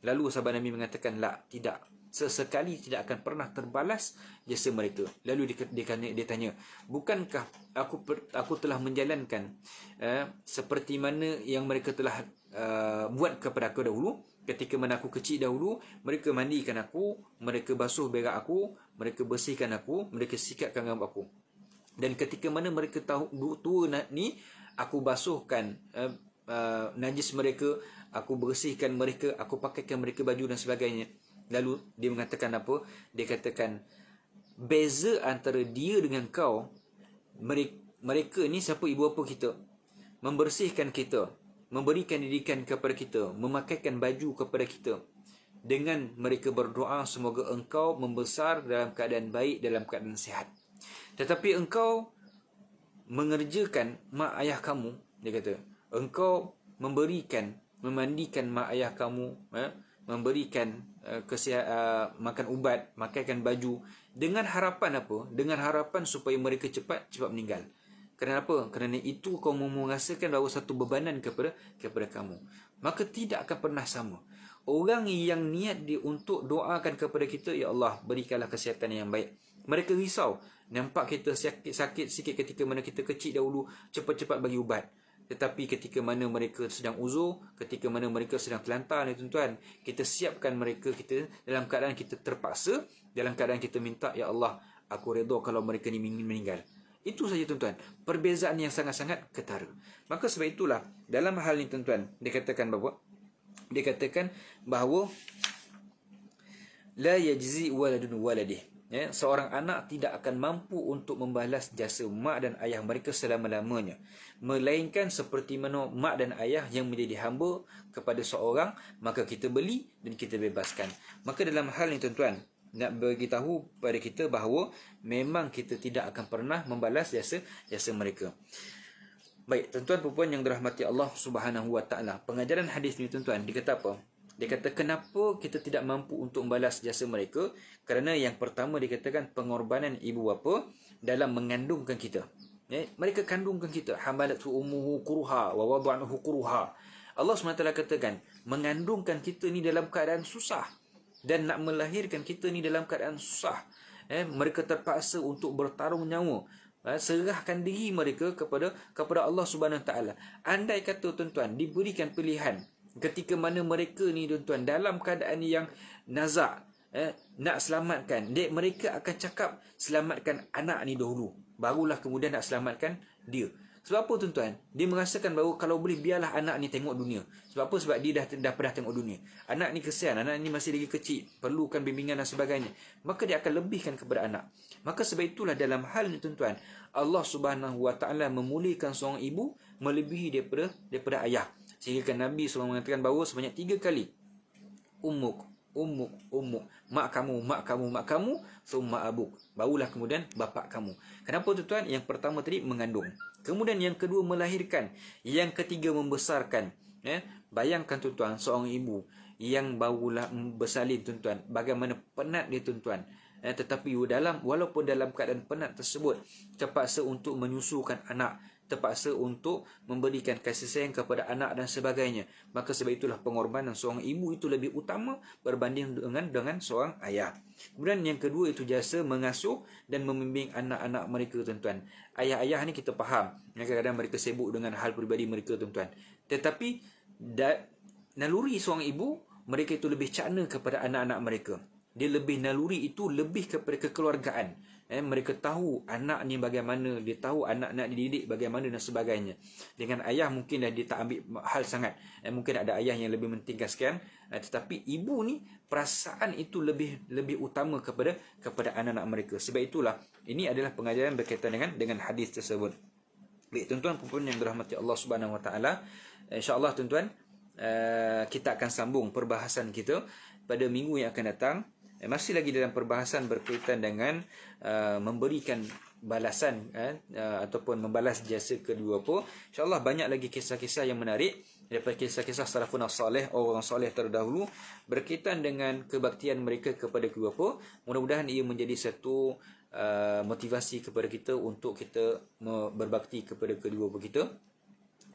A: Lalu sahabat Nabi mengatakan, tidak. Sesekali tidak akan pernah terbalas jasa mereka. Lalu dia tanya, bukankah aku telah menjalankan seperti mana yang mereka telah buat kepada aku dahulu? Ketika mana aku kecil dahulu, mereka mandikan aku, mereka basuh berak aku, mereka bersihkan aku, mereka sikatkan rambut aku. Dan ketika mana mereka tahu tua ni, aku basuhkan najis mereka, aku bersihkan mereka, aku pakaikan mereka baju dan sebagainya. Lalu dia mengatakan apa? Dia katakan, beza antara dia dengan kau, mereka ni siapa, ibu bapa kita, membersihkan kita, memberikan didikan kepada kita, memakaikan baju kepada kita, dengan mereka berdoa semoga engkau membesar dalam keadaan baik, dalam keadaan sihat. Tetapi engkau mengerjakan mak ayah kamu, dia kata, engkau memandikan mak ayah kamu, memberikan makan ubat, makaikan baju, dengan harapan apa? Dengan harapan supaya mereka cepat meninggal. Kenapa? Kerana itu kau merasakan bahawa satu bebanan kepada kamu. Maka tidak akan pernah sama. Orang yang niat dia untuk doakan kepada kita, ya Allah, berikanlah kesihatan yang baik. Mereka risau, nampak kita sakit sikit ketika mana kita kecil dahulu, cepat-cepat bagi ubat. Tetapi ketika mana mereka sedang uzur, ketika mana mereka sedang terlantar ni tuan-tuan, kita siapkan mereka, kita dalam keadaan kita terpaksa, dalam keadaan kita minta, ya Allah, aku redha kalau mereka ni meninggal. Itu saja tuan-tuan, perbezaan yang sangat-sangat ketara. Maka sebab itulah dalam hal ini tuan-tuan, dikatakan bahawa la yajzi waladun waladih. Ya, seorang anak tidak akan mampu untuk membalas jasa mak dan ayah mereka selama-lamanya, melainkan seperti mana mak dan ayah yang menjadi hamba kepada seorang, maka kita beli dan kita bebaskan. Maka dalam hal ini tuan-tuan, nak beritahu pada kita bahawa memang kita tidak akan pernah membalas jasa mereka. Baik, tuan-tuan perempuan yang dirahmati Allah Subhanahu Wa Taala, pengajaran hadis ni tuan-tuan, dia kata apa? Dia kata kenapa kita tidak mampu untuk membalas jasa mereka? Kerana yang pertama dikatakan pengorbanan ibu bapa dalam mengandungkan kita. Ya, mereka kandungkan kita. Hamalatu ummuhu kurha wa wada'ahu kurha. Allah SWT katakan mengandungkan kita ni dalam keadaan susah dan nak melahirkan kita ni dalam keadaan susah. Mereka terpaksa untuk bertarung nyawa, serahkan diri mereka kepada Allah Subhanahu Taala. Andai kata tuan-tuan diberikan pilihan ketika mana mereka ni tuan-tuan dalam keadaan yang nazak, nak selamatkan, mereka akan cakap selamatkan anak ni dahulu, barulah kemudian nak selamatkan dia. Sebab apa tuan-tuan? Dia merasakan bahawa kalau boleh biarlah anak ni tengok dunia. Sebab apa? Sebab dia dah pernah tengok dunia. Anak ni kesian, anak ni masih lagi kecil, perlukan bimbingan dan sebagainya. Maka dia akan lebihkan kepada anak. Maka sebab itulah dalam hal ni tuan-tuan, Allah Subhanahu Wa Taala memuliakan seorang ibu melebihi daripada ayah. Sehingga Nabi SAW mengatakan bahawa sebanyak 3 kali, ummuk, ummuk, ummuk, mak kamu, summa abuk, barulah kemudian bapak kamu. Kenapa tuan-tuan? Yang pertama tadi mengandung, kemudian yang kedua melahirkan, yang ketiga membesarkan. Bayangkan tuan-tuan, seorang ibu yang barulah bersalin tuan-tuan, bagaimana penat dia tuan-tuan. Tetapi walaupun dalam keadaan penat tersebut, terpaksa untuk menyusukan anak, terpaksa untuk memberikan kasih sayang kepada anak dan sebagainya. Maka sebab itulah pengorbanan seorang ibu itu lebih utama berbanding dengan seorang ayah. Kemudian yang kedua itu jasa mengasuh dan membimbing anak-anak mereka tuan-tuan. Ayah-ayah ni kita faham, kadang-kadang mereka sibuk dengan hal peribadi mereka tuan-tuan. Tetapi naluri seorang ibu, mereka itu lebih cakna kepada anak-anak mereka. Dia lebih naluri itu lebih kepada kekeluargaan. Mereka tahu anak ni bagaimana, dia tahu anak nak dididik bagaimana dan sebagainya. Dengan ayah mungkin dah dia tak ambil hal sangat. Mungkin ada ayah yang lebih mentingkan sekian, tetapi ibu ni perasaan itu lebih utama kepada anak-anak mereka. Sebab itulah ini adalah pengajaran berkaitan dengan hadis tersebut. Baik tuan-tuan puan yang dirahmati Allah Subhanahu Wa Taala, insya-Allah tuan-tuan kita akan sambung perbahasan kita pada minggu yang akan datang. Masih lagi dalam perbahasan berkaitan dengan memberikan balasan ataupun membalas jasa kedua apa. InsyaAllah banyak lagi kisah-kisah yang menarik daripada kisah-kisah salafun salih, orang soleh terdahulu, berkaitan dengan kebaktian mereka kepada kedua apa. Mudah-mudahan ia menjadi satu motivasi kepada kita untuk kita berbakti kepada kedua apa kita,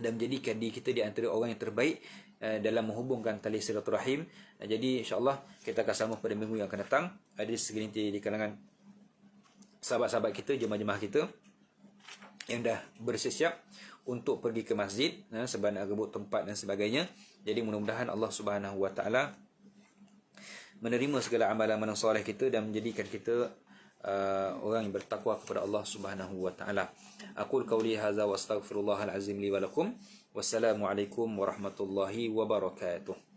A: dan menjadikan diri kita di antara orang yang terbaik dalam menghubungkan tali silaturahim. Jadi insya-Allah kita akan sambung pada minggu yang akan datang. Ada segelintir di kalangan sahabat-sahabat kita, jemaah-jemaah kita yang dah bersiap untuk pergi ke masjid sebab nak rebut tempat dan sebagainya. Jadi mudah-mudahan Allah Subhanahu Wa Taala menerima segala amalan-amalan soleh kita dan menjadikan kita orang yang bertakwa kepada Allah Subhanahu Wa Taala. Aqul qauli hadza wa astaghfirullahal azim li wa lakum. Wassalamualaikum warahmatullahi wabarakatuh.